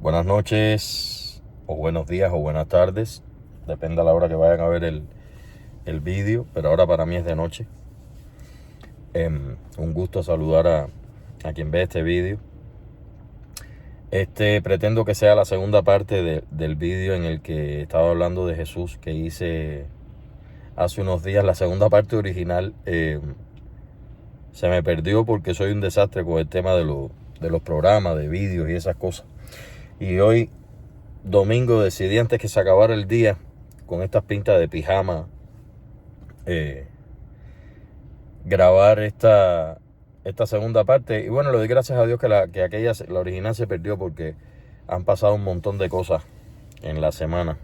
Buenas noches, o buenos días, o buenas tardes. Depende a la hora que vayan a ver el vídeo, pero ahora para mí es de noche. Un gusto saludar a quien ve este vídeo. Pretendo que sea la segunda parte del vídeo en el que estaba hablando de Jesús que hice hace unos días. La segunda parte original se me perdió porque soy un desastre con el tema de los programas, de vídeos y esas cosas. Y hoy, domingo, decidí antes que se acabara el día, con estas pintas de pijama, grabar esta segunda parte. Y bueno, le doy gracias a Dios que la original se perdió, porque han pasado un montón de cosas en la semana.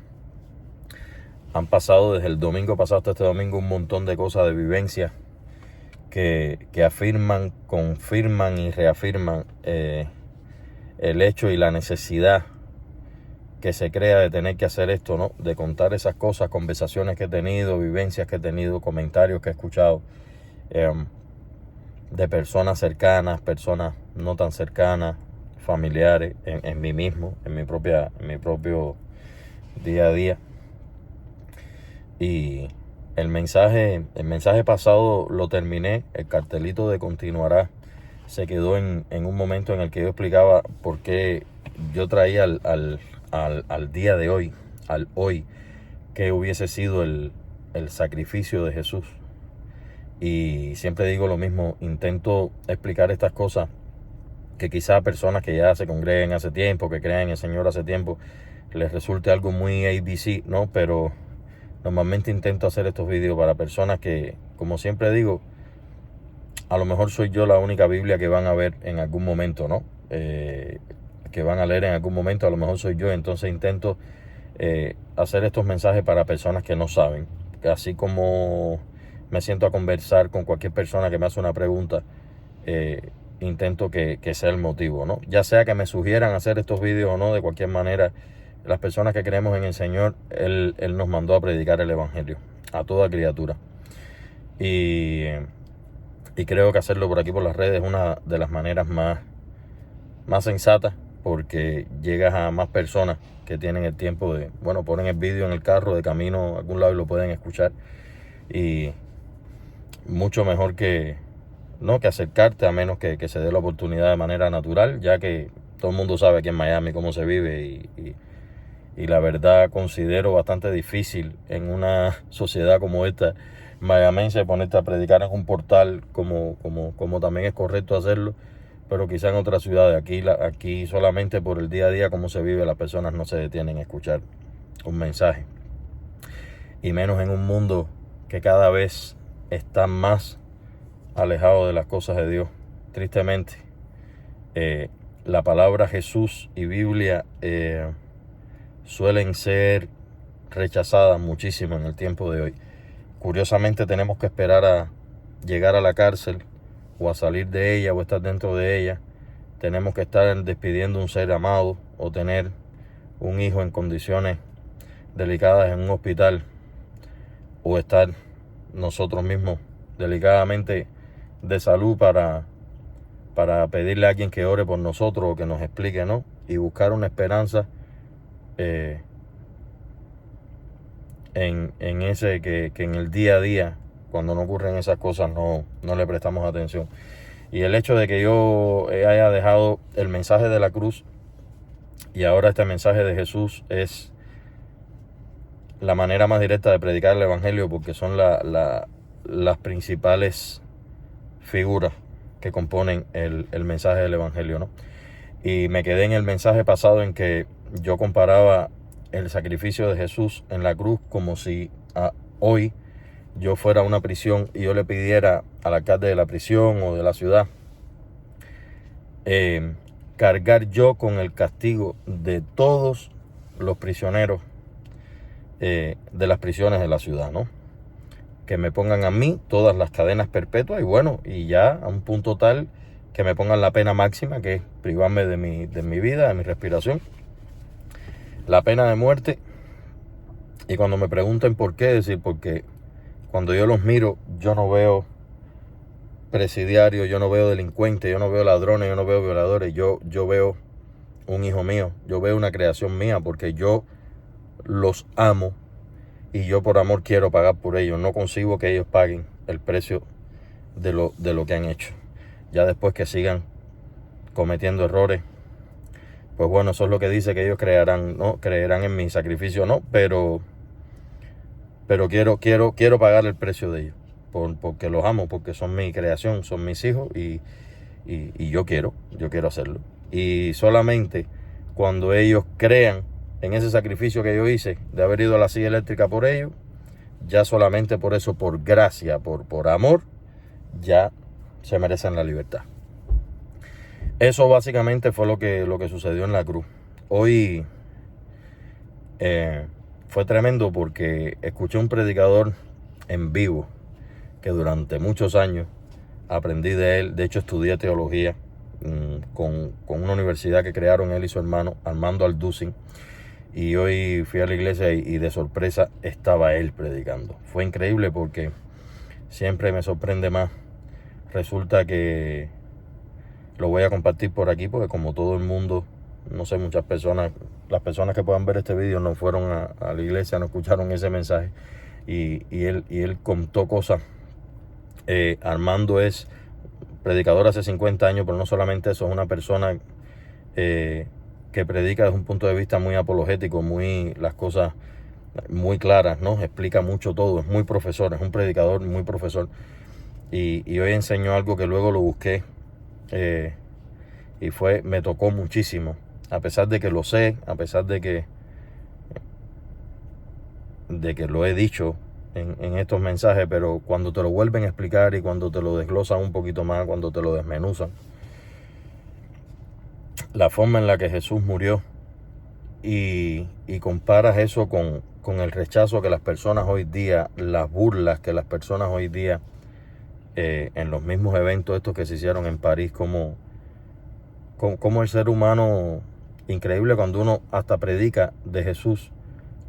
Han pasado desde el domingo pasado hasta este domingo un montón de cosas, de vivencias que afirman, confirman y reafirman el hecho y la necesidad que se crea de tener que hacer esto, ¿no? De contar esas cosas, conversaciones que he tenido, vivencias que he tenido, comentarios que he escuchado de personas cercanas, personas no tan cercanas, familiares, en mí mismo, en mi propio día a día. Y el mensaje pasado lo terminé. El cartelito de continuará se quedó en un momento en el que yo explicaba por qué yo traía al día de hoy, al hoy, que hubiese sido el sacrificio de Jesús. Y siempre digo lo mismo, intento explicar estas cosas que quizá a personas que ya se congreguen hace tiempo, que crean en el Señor hace tiempo, les resulte algo muy ABC, ¿no? Pero normalmente intento hacer estos vídeos para personas que, como siempre digo, a lo mejor soy yo la única Biblia que van a ver en algún momento, ¿no? Que van a leer en algún momento, a lo mejor soy yo. Entonces intento hacer estos mensajes para personas que no saben. Así como me siento a conversar con cualquier persona que me hace una pregunta, intento que sea el motivo, ¿no? Ya sea que me sugieran hacer estos vídeos o no, de cualquier manera, las personas que creemos en el Señor, Él nos mandó a predicar el Evangelio a toda criatura. Y creo que hacerlo por aquí, por las redes, es una de las maneras más sensatas, porque llegas a más personas que tienen el tiempo de, bueno, ponen el vídeo en el carro de camino a algún lado y lo pueden escuchar. Y mucho mejor que acercarte, a menos que se dé la oportunidad de manera natural, ya que todo el mundo sabe aquí en Miami cómo se vive, y la verdad considero bastante difícil en una sociedad como esta mayamense ponerte a predicar en un portal, como también es correcto hacerlo, pero quizá en otras ciudades. Aquí solamente por el día a día, cómo se vive, las personas no se detienen a escuchar un mensaje, y menos en un mundo que cada vez está más alejado de las cosas de Dios. Tristemente, la palabra Jesús y Biblia suelen ser rechazadas muchísimo en el tiempo de hoy. Curiosamente, tenemos que esperar a llegar a la cárcel, o a salir de ella, o estar dentro de ella. Tenemos que estar despidiendo un ser amado, o tener un hijo en condiciones delicadas en un hospital, o estar nosotros mismos delicadamente de salud para pedirle a alguien que ore por nosotros, o que nos explique, ¿no? Y buscar una esperanza en ese que en el día a día, cuando no ocurren esas cosas, no le prestamos atención. Y el hecho de que yo haya dejado el mensaje de la cruz y ahora este mensaje de Jesús es la manera más directa de predicar el Evangelio, porque son las principales figuras que componen el mensaje del Evangelio, ¿no? Y me quedé en el mensaje pasado en que yo comparaba el sacrificio de Jesús en la cruz como si hoy yo fuera a una prisión y yo le pidiera al alcalde de la prisión o de la ciudad cargar yo con el castigo de todos los prisioneros de las prisiones de la ciudad, ¿no? Que me pongan a mí todas las cadenas perpetuas, y bueno, y ya a un punto tal que me pongan la pena máxima, que es privarme de mi vida, de mi respiración, la pena de muerte. Y cuando me pregunten por qué, decir, porque cuando yo los miro, yo no veo presidiarios, yo no veo delincuentes, yo no veo ladrones, yo no veo violadores, yo veo un hijo mío, yo veo una creación mía, porque yo los amo y yo por amor quiero pagar por ellos. No concibo que ellos paguen el precio de lo que han hecho. Ya después que sigan cometiendo errores, pues bueno, eso es lo que dice, que ellos creerán, ¿no? Creerán en mi sacrificio, no, pero quiero pagar el precio de ellos, porque los amo, porque son mi creación, son mis hijos, y yo quiero hacerlo. Y solamente cuando ellos crean en ese sacrificio que yo hice de haber ido a la silla eléctrica por ellos, ya solamente por eso, por gracia, por amor, ya se merecen la libertad. Eso básicamente fue lo que sucedió en la cruz. Hoy fue tremendo, porque escuché un predicador en vivo que durante muchos años aprendí de él. De hecho, estudié teología con una universidad que crearon él y su hermano, Armando Alducin. Y hoy fui a la iglesia y de sorpresa estaba él predicando. Fue increíble, porque siempre me sorprende más. Resulta que lo voy a compartir por aquí, porque como todo el mundo, no sé, muchas personas, las personas que puedan ver este video no fueron a la iglesia, no escucharon ese mensaje. Y él contó cosas. Armando es predicador hace 50 años, pero no solamente eso, es una persona que predica desde un punto de vista muy apologético, las cosas muy claras, ¿no? Explica mucho todo, es muy profesor, es un predicador muy profesor. Y hoy enseñó algo que luego lo busqué, y me tocó muchísimo, a pesar de que lo sé, a pesar de que lo he dicho en estos mensajes, pero cuando te lo vuelven a explicar y cuando te lo desglosan un poquito más, cuando te lo desmenuzan, la forma en la que Jesús murió, y comparas eso con el rechazo que las personas hoy día, las burlas que las personas hoy día, en los mismos eventos estos que se hicieron en París, como el ser humano, increíble, cuando uno hasta predica de Jesús,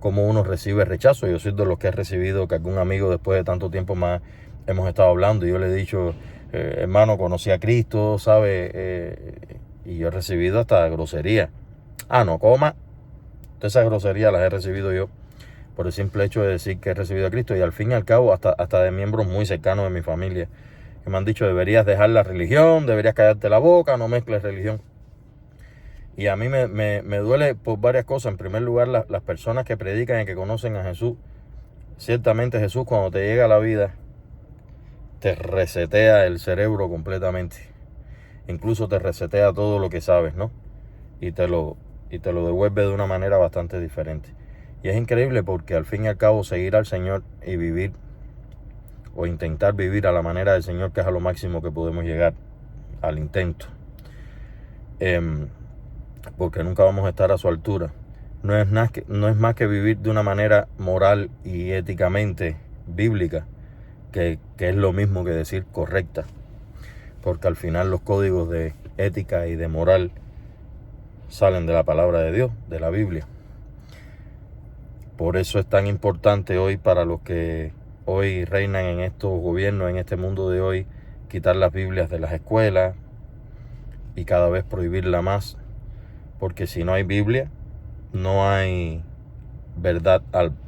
cómo uno recibe rechazo. Yo soy de los que he recibido, que algún amigo después de tanto tiempo más hemos estado hablando y yo le he dicho, hermano, conocí a Cristo, ¿sabe? Y yo he recibido hasta grosería. No coma. Todas esas groserías las he recibido yo por el simple hecho de decir que he recibido a Cristo. Y al fin y al cabo, hasta de miembros muy cercanos de mi familia, que me han dicho, deberías dejar la religión, deberías callarte la boca, no mezcles religión. Y a mí me duele por varias cosas. En primer lugar, las personas que predican y que conocen a Jesús. Ciertamente Jesús, cuando te llega a la vida, te resetea el cerebro completamente. Incluso te resetea todo lo que sabes, ¿no? Y te lo devuelve de una manera bastante diferente. Y es increíble, porque al fin y al cabo seguir al Señor y vivir, o intentar vivir a la manera del Señor, que es a lo máximo que podemos llegar, al intento, porque nunca vamos a estar a su altura, no es más que vivir de una manera moral y éticamente bíblica, que es lo mismo que decir correcta, porque al final los códigos de ética y de moral salen de la palabra de Dios, de la Biblia. Por eso es tan importante hoy, para los que hoy reinan en estos gobiernos, en este mundo de hoy, quitar las Biblias de las escuelas y cada vez prohibirla más, porque si no hay Biblia, no hay verdad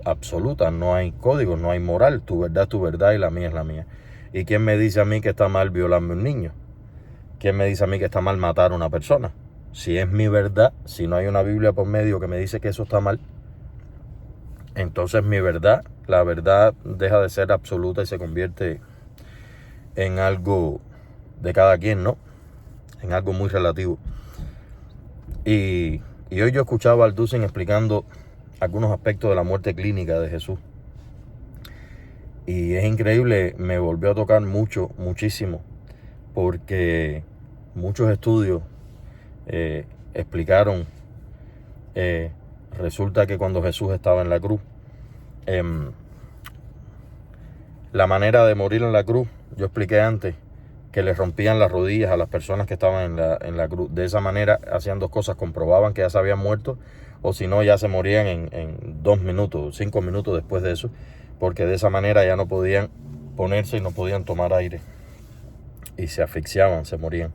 absoluta, no hay código, no hay moral. Tu verdad es tu verdad y la mía es la mía. ¿Y quién me dice a mí que está mal violarme a un niño? ¿Quién me dice a mí que está mal matar a una persona? Si es mi verdad, si no hay una Biblia por medio que me dice que eso está mal, entonces mi verdad, la verdad deja de ser absoluta y se convierte en algo de cada quien, ¿no? En algo muy relativo. Y hoy yo escuchaba a Alducin explicando algunos aspectos de la muerte clínica de Jesús. Y es increíble, me volvió a tocar muchísimo, porque muchos estudios explicaron, resulta que cuando Jesús estaba en la cruz, la manera de morir en la cruz, yo expliqué antes, que le rompían las rodillas a las personas que estaban en la cruz. De esa manera hacían dos cosas: comprobaban que ya se habían muerto, o si no, ya se morían en 2 minutos, 5 minutos después de eso, porque de esa manera ya no podían ponerse y no podían tomar aire, y se asfixiaban, se morían.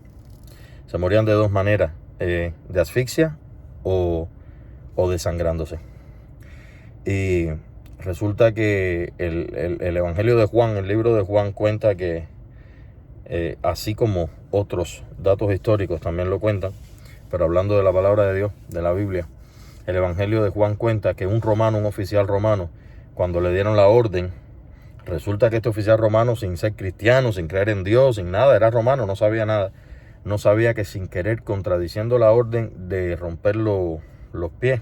Se morían de dos maneras, de asfixia o desangrándose. Y resulta que el Evangelio de Juan, el libro de Juan, cuenta que, así como otros datos históricos también lo cuentan, pero hablando de la palabra de Dios, de la Biblia, el Evangelio de Juan cuenta que un oficial romano, cuando le dieron la orden, resulta que este oficial romano, sin ser cristiano, sin creer en Dios, sin nada, era romano, no sabía nada. No sabía que sin querer, contradiciendo la orden de romper los pies,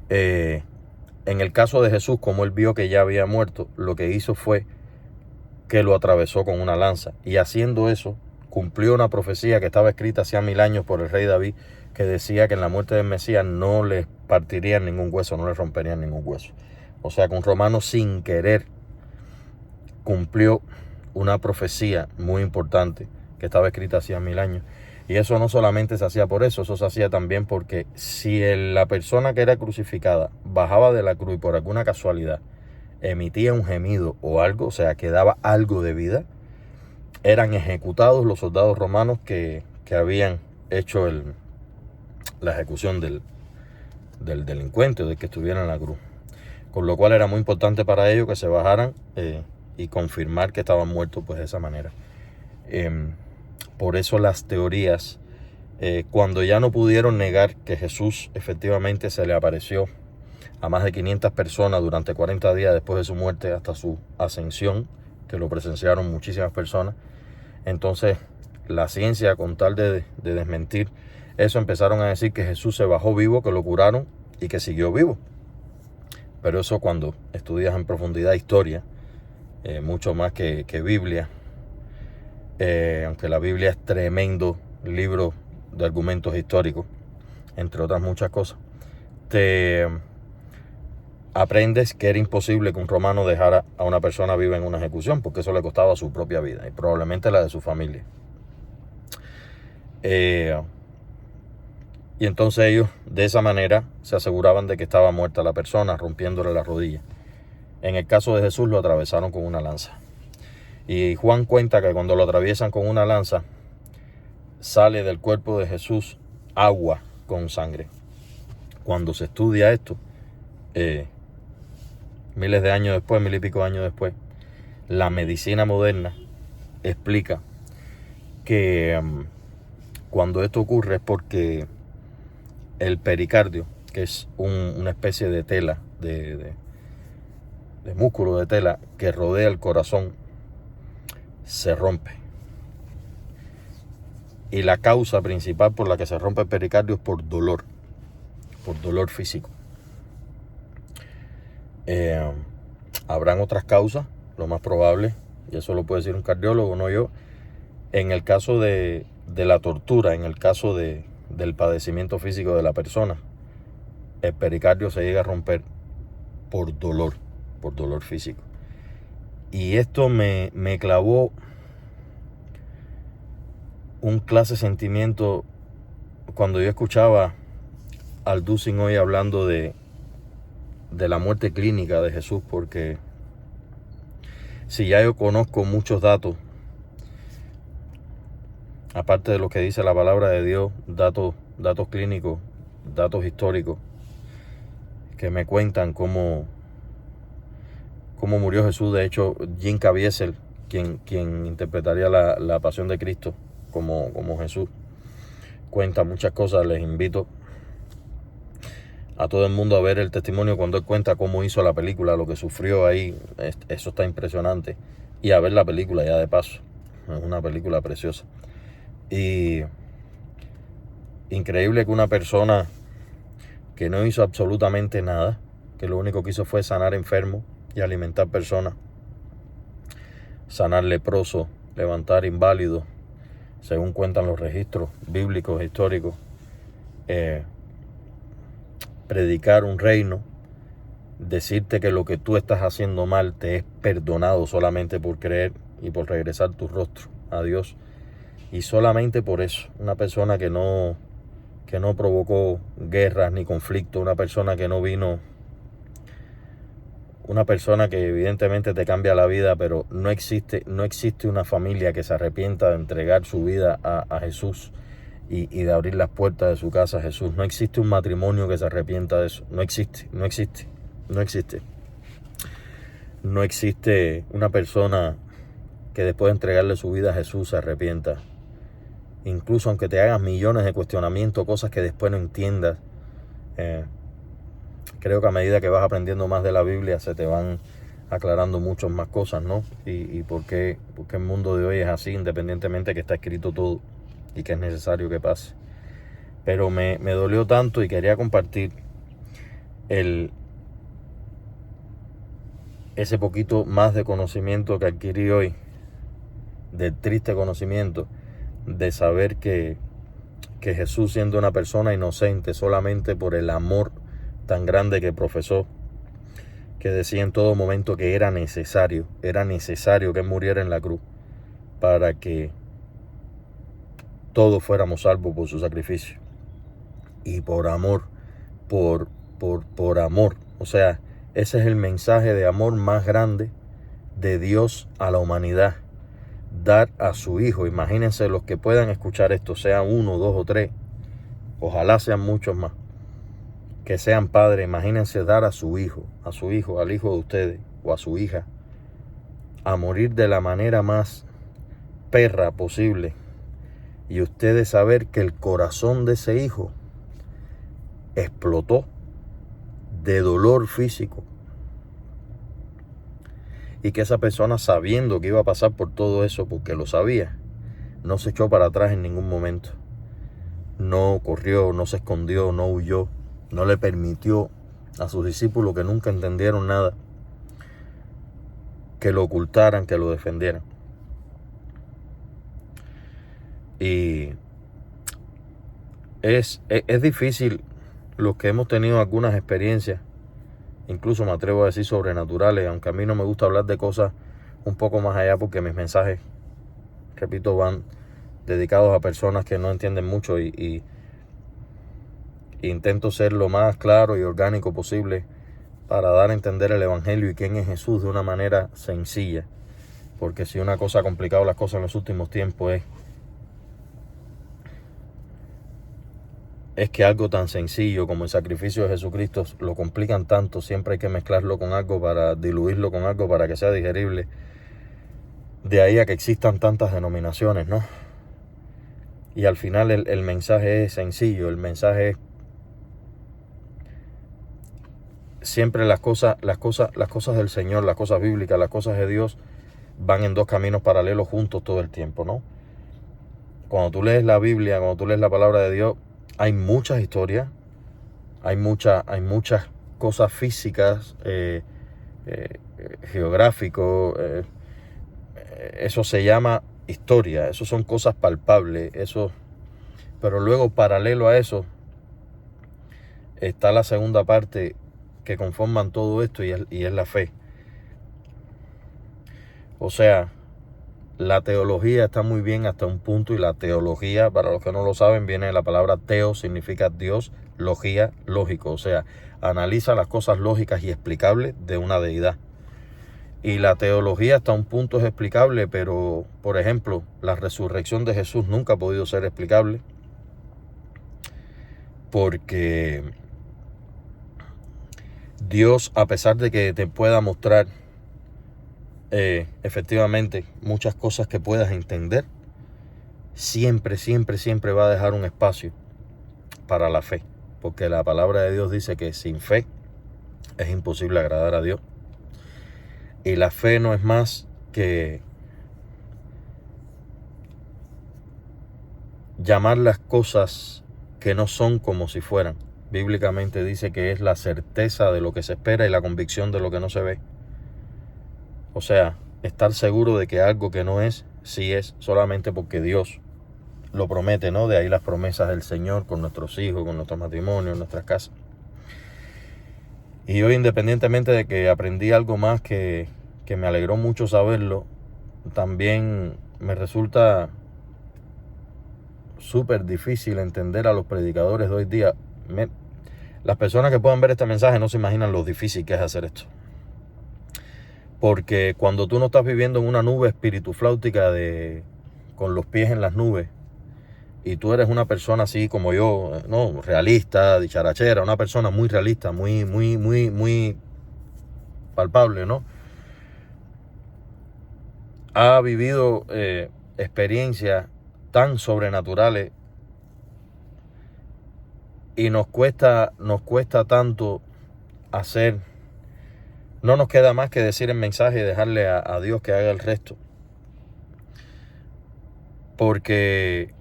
en el caso de Jesús, como él vio que ya había muerto, lo que hizo fue que lo atravesó con una lanza. Y haciendo eso, cumplió una profecía que estaba escrita hacía 1000 años por el rey David, que decía que en la muerte del Mesías no le partirían ningún hueso, no le romperían ningún hueso. O sea que un romano sin querer cumplió una profecía muy importante que estaba escrita hacía 1000 años. Y eso no solamente se hacía por eso se hacía también porque si la persona que era crucificada bajaba de la cruz y por alguna casualidad emitía un gemido o algo, o sea, que daba algo de vida, eran ejecutados los soldados romanos que habían hecho la ejecución del delincuente o del que estuviera en la cruz. Con lo cual era muy importante para ellos que se bajaran y confirmar que estaban muertos pues de esa manera. Por eso las teorías, cuando ya no pudieron negar que Jesús efectivamente se le apareció a más de 500 personas durante 40 días después de su muerte hasta su ascensión, que lo presenciaron muchísimas personas, entonces la ciencia, con tal de desmentir eso, empezaron a decir que Jesús se bajó vivo, que lo curaron y que siguió vivo. Pero eso, cuando estudias en profundidad historia, mucho más que Biblia, aunque la Biblia es tremendo libro de argumentos históricos, entre otras muchas cosas, te aprendes que era imposible que un romano dejara a una persona viva en una ejecución, porque eso le costaba su propia vida y probablemente la de su familia. Y entonces ellos de esa manera se aseguraban de que estaba muerta la persona, rompiéndole la rodilla. En el caso de Jesús lo atravesaron con una lanza. Y Juan cuenta que cuando lo atraviesan con una lanza, sale del cuerpo de Jesús agua con sangre. Cuando se estudia esto, miles de años después, 1000 y pico años después, la medicina moderna explica que cuando esto ocurre es porque el pericardio, que es una especie de tela, de músculo de tela que rodea el corazón, se rompe. Y la causa principal por la que se rompe el pericardio es por dolor físico. Habrán otras causas, lo más probable, y eso lo puede decir un cardiólogo, no yo. En el caso de la tortura, en el caso del padecimiento físico de la persona, el pericardio se llega a romper por dolor físico. Y esto me clavó un clase de sentimiento cuando yo escuchaba al Dussin hoy hablando de la muerte clínica de Jesús, porque si ya yo conozco muchos datos, aparte de lo que dice la palabra de Dios, datos clínicos, datos históricos, que me cuentan cómo murió Jesús. De hecho, Jim Caviezel, quien interpretaría la pasión de Cristo como Jesús, cuenta muchas cosas. Les invito a todo el mundo a ver el testimonio cuando él cuenta cómo hizo la película, lo que sufrió ahí. Eso está impresionante. Y a ver la película ya de paso. Es una película preciosa. Y increíble que una persona que no hizo absolutamente nada, que lo único que hizo fue sanar enfermos y alimentar personas, sanar leprosos, levantar inválidos, según cuentan los registros bíblicos históricos, predicar un reino, decirte que lo que tú estás haciendo mal te es perdonado solamente por creer y por regresar tu rostro a Dios. Y solamente por eso, una persona que no provocó guerras ni conflictos, una persona que no vino, una persona que evidentemente te cambia la vida, pero no existe una familia que se arrepienta de entregar su vida a Jesús y de abrir las puertas de su casa a Jesús. No existe un matrimonio que se arrepienta de eso. No existe, no existe, no existe. No existe una persona que después de entregarle su vida a Jesús se arrepienta. Incluso aunque te hagas millones de cuestionamientos, cosas que después no entiendas, creo que a medida que vas aprendiendo más de la Biblia se te van aclarando muchas más cosas, ¿no? Y por qué el mundo de hoy es así, independientemente que está escrito todo y que es necesario que pase. Pero me dolió tanto y quería compartir ese poquito más de conocimiento que adquirí hoy, del triste conocimiento de saber que Jesús, siendo una persona inocente solamente por el amor tan grande que profesó, que decía en todo momento que era necesario que Él muriera en la cruz para que todos fuéramos salvos por su sacrificio. Y por amor, por amor. O sea, ese es el mensaje de amor más grande de Dios a la humanidad. Dar a su Hijo. Imagínense los que puedan escuchar esto, sean 1, 2 o 3. Ojalá sean muchos más. Que sean padres, imagínense dar a su hijo, al hijo de ustedes o a su hija, a morir de la manera más perra posible. Y ustedes saber que el corazón de ese hijo explotó de dolor físico. Y que esa persona, sabiendo que iba a pasar por todo eso, porque lo sabía, no se echó para atrás en ningún momento. No corrió, no se escondió, no huyó, no le permitió a sus discípulos, que nunca entendieron nada, que lo ocultaran, que lo defendieran. Y es difícil los que hemos tenido algunas experiencias, incluso me atrevo a decir sobrenaturales, aunque a mí no me gusta hablar de cosas un poco más allá, porque mis mensajes, repito, van dedicados a personas que no entienden mucho y intento ser lo más claro y orgánico posible para dar a entender el Evangelio y quién es Jesús de una manera sencilla. Porque si una cosa ha complicado las cosas en los últimos tiempos es que algo tan sencillo como el sacrificio de Jesucristo lo complican tanto. Siempre hay que mezclarlo con algo, para diluirlo con algo, para que sea digerible. De ahí a que existan tantas denominaciones, ¿no? Y al final el mensaje es sencillo. El mensaje es siempre las cosas del Señor, las cosas bíblicas, las cosas de Dios van en dos caminos paralelos juntos todo el tiempo, ¿no? Cuando tú lees la Biblia, cuando tú lees la palabra de Dios, hay muchas historias, hay muchas cosas físicas, geográficos, eso se llama historia, eso son cosas palpables, eso. Pero luego, paralelo a eso, está la segunda parte que conforman todo esto, y es la fe. O sea, la teología está muy bien hasta un punto, y la teología, para los que no lo saben, viene de la palabra teo, significa Dios, logía, lógico. O sea, analiza las cosas lógicas y explicables de una deidad. Y la teología hasta un punto es explicable, pero, por ejemplo, la resurrección de Jesús nunca ha podido ser explicable, porque Dios, a pesar de que te pueda mostrar efectivamente muchas cosas que puedas entender, siempre va a dejar un espacio para la fe, porque la palabra de Dios dice que sin fe es imposible agradar a Dios. Y la fe no es más que llamar las cosas que no son como si fueran. Bíblicamente dice que es la certeza de lo que se espera y la convicción de lo que no se ve. O sea, estar seguro de que algo que no es, sí es, solamente porque Dios lo promete, ¿no? De ahí las promesas del Señor con nuestros hijos, con nuestros matrimonios, nuestras casas. Y hoy, independientemente de que aprendí algo más que me alegró mucho saberlo, también me resulta súper difícil entender a los predicadores de hoy día. Las personas que puedan ver este mensaje no se imaginan lo difícil que es hacer esto. Porque cuando tú no estás viviendo en una nube espiritufláutica con los pies en las nubes, y tú eres una persona así como yo, no, realista, dicharachera, una persona muy realista, muy palpable, ¿no? Ha vivido experiencias tan sobrenaturales y nos cuesta tanto hacer. No nos queda más que decir el mensaje y dejarle a Dios que haga el resto. Porque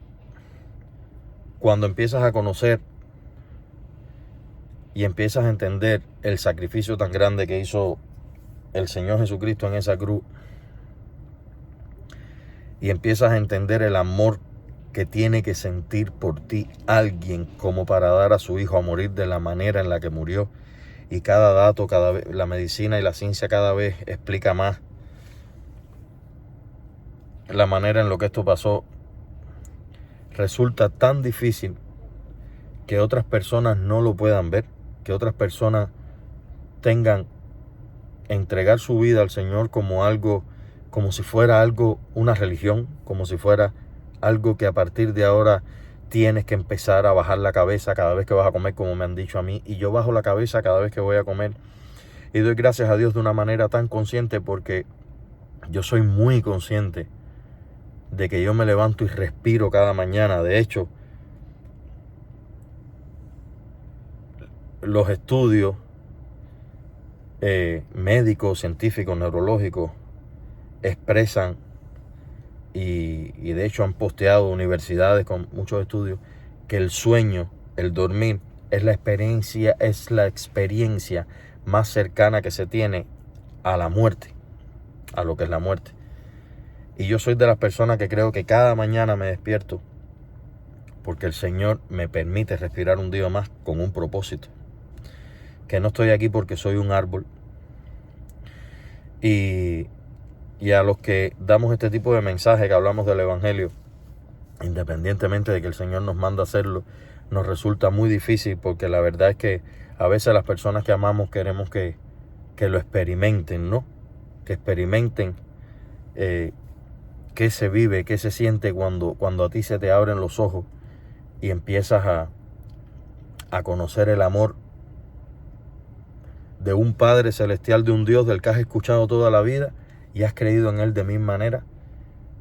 cuando empiezas a conocer y empiezas a entender el sacrificio tan grande que hizo el Señor Jesucristo en esa cruz, y empiezas a entender el amor que tiene que sentir por ti alguien como para dar a su hijo a morir de la manera en la que murió, y cada dato, cada vez, la medicina y la ciencia cada vez explica más la manera en la que esto pasó, resulta tan difícil que otras personas no lo puedan ver, que otras personas tengan entregar su vida al Señor como algo, como si fuera algo, una religión, como si fuera algo que a partir de ahora tienes que empezar a bajar la cabeza cada vez que vas a comer, como me han dicho a mí, y yo bajo la cabeza cada vez que voy a comer y doy gracias a Dios de una manera tan consciente, porque yo soy muy consciente de que yo me levanto y respiro cada mañana. De hecho, los estudios médicos, científicos, neurológicos expresan y de hecho han posteado universidades con muchos estudios que el sueño, el dormir, es la experiencia más cercana que se tiene a la muerte, a lo que es la muerte. Y yo soy de las personas que creo que cada mañana me despierto porque el Señor me permite respirar un día más con un propósito. Que no estoy aquí porque soy un árbol. Y a los que damos este tipo de mensaje, que hablamos del Evangelio, independientemente de que el Señor nos manda a hacerlo, nos resulta muy difícil, porque la verdad es que a veces las personas que amamos queremos que lo experimenten, ¿no? Que experimenten qué se vive, qué se siente cuando a ti se te abren los ojos y empiezas a conocer el amor de un Padre Celestial, de un Dios del que has escuchado toda la vida y has creído en Él de mil maneras,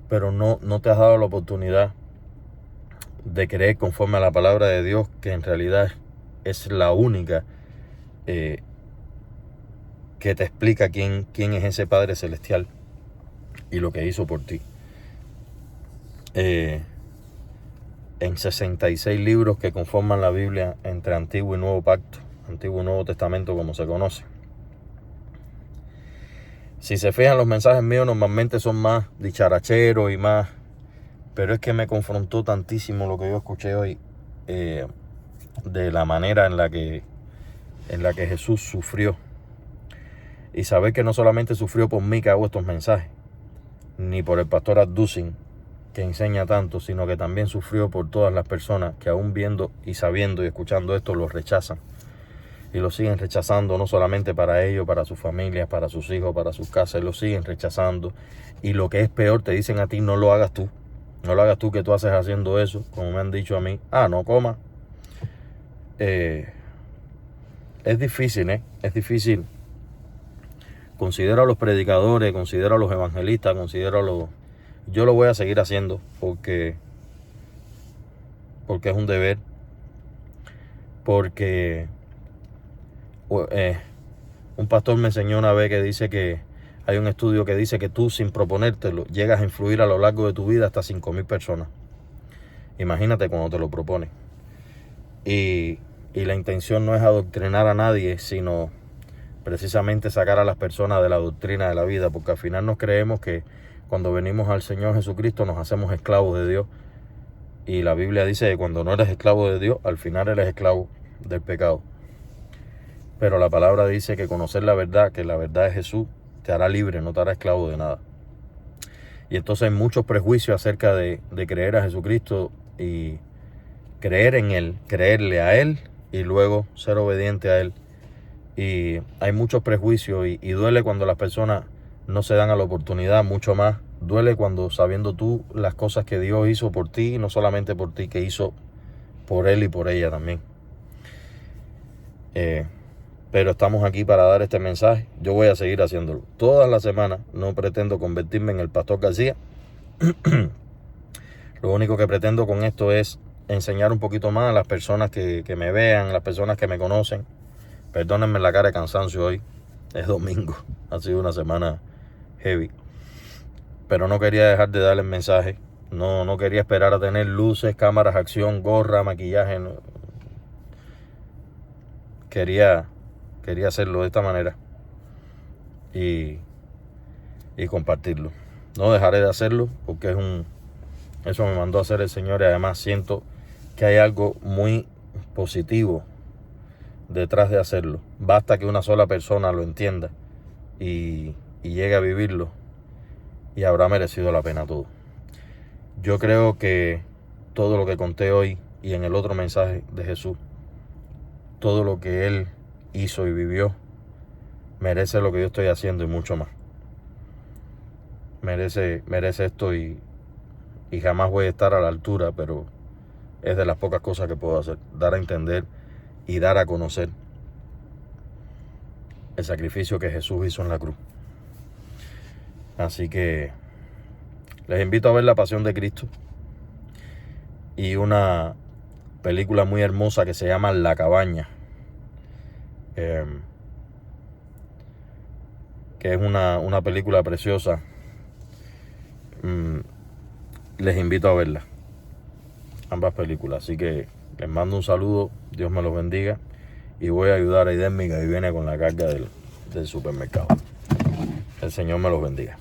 pero no te has dado la oportunidad de creer conforme a la palabra de Dios, que en realidad es la única que te explica quién es ese Padre Celestial y lo que hizo por ti. En 66 libros que conforman la Biblia entre Antiguo y Nuevo Pacto, Antiguo y Nuevo Testamento como se conoce. Si se fijan, los mensajes míos normalmente son más dicharacheros y más, pero es que me confrontó tantísimo lo que yo escuché hoy, de la manera en la que Jesús sufrió, y saber que no solamente sufrió por mí que hago estos mensajes, ni por el pastor Abdusin que enseña tanto, sino que también sufrió por todas las personas que aún viendo y sabiendo y escuchando esto lo rechazan y lo siguen rechazando, no solamente para ellos, para sus familias, para sus hijos, para sus casas, lo siguen rechazando. Y lo que es peor, te dicen a ti: no lo hagas tú, no lo hagas tú, que tú haces haciendo eso, como me han dicho a mí. No comas. Es difícil, es difícil. Considero a los predicadores, considero a los evangelistas, yo lo voy a seguir haciendo porque es un deber, porque un pastor me enseñó una vez que dice que hay un estudio que dice que tú, sin proponértelo, llegas a influir a lo largo de tu vida hasta 5,000 personas. Imagínate cuando te lo propones. Y la intención no es adoctrinar a nadie, sino precisamente sacar a las personas de la doctrina de la vida, porque al final nos creemos que cuando venimos al Señor Jesucristo nos hacemos esclavos de Dios. Y la Biblia dice que cuando no eres esclavo de Dios, al final eres esclavo del pecado. Pero la palabra dice que conocer la verdad, que la verdad es Jesús, te hará libre, no te hará esclavo de nada. Y entonces hay muchos prejuicios acerca de creer a Jesucristo y creer en Él, creerle a Él y luego ser obediente a Él. Y hay muchos prejuicios y duele cuando las personas no se dan a la oportunidad, mucho más Duele cuando sabiendo tú las cosas que Dios hizo por ti, y no solamente por ti, que hizo por él y por ella también. Pero estamos aquí para dar este mensaje. Yo voy a seguir haciéndolo todas las semanas. No pretendo convertirme en el Pastor García. Lo único que pretendo con esto es enseñar un poquito más a las personas que me vean, a las personas que me conocen. Perdónenme la cara de cansancio hoy. Es domingo. Ha sido una semana heavy. Pero no quería dejar de darles mensaje. No quería esperar a tener luces, cámaras, acción, gorra, maquillaje. No. Quería hacerlo de esta manera y compartirlo. No dejaré de hacerlo porque eso me mandó a hacer el Señor, y además siento que hay algo muy positivo detrás de hacerlo. Basta que una sola persona lo entienda y llegue a vivirlo, y habrá merecido la pena todo. Yo creo que todo lo que conté hoy y en el otro mensaje de Jesús, todo lo que Él hizo y vivió, merece lo que yo estoy haciendo y mucho más. Merece esto, y jamás voy a estar a la altura, pero es de las pocas cosas que puedo hacer. Dar a entender y dar a conocer el sacrificio que Jesús hizo en la cruz. Así que les invito a ver La Pasión de Cristo y una película muy hermosa que se llama La Cabaña, que es una película preciosa. Les invito a verla, ambas películas. Así que les mando un saludo, Dios me los bendiga, y voy a ayudar a Aidémica, que viene con la carga del supermercado. El Señor me los bendiga.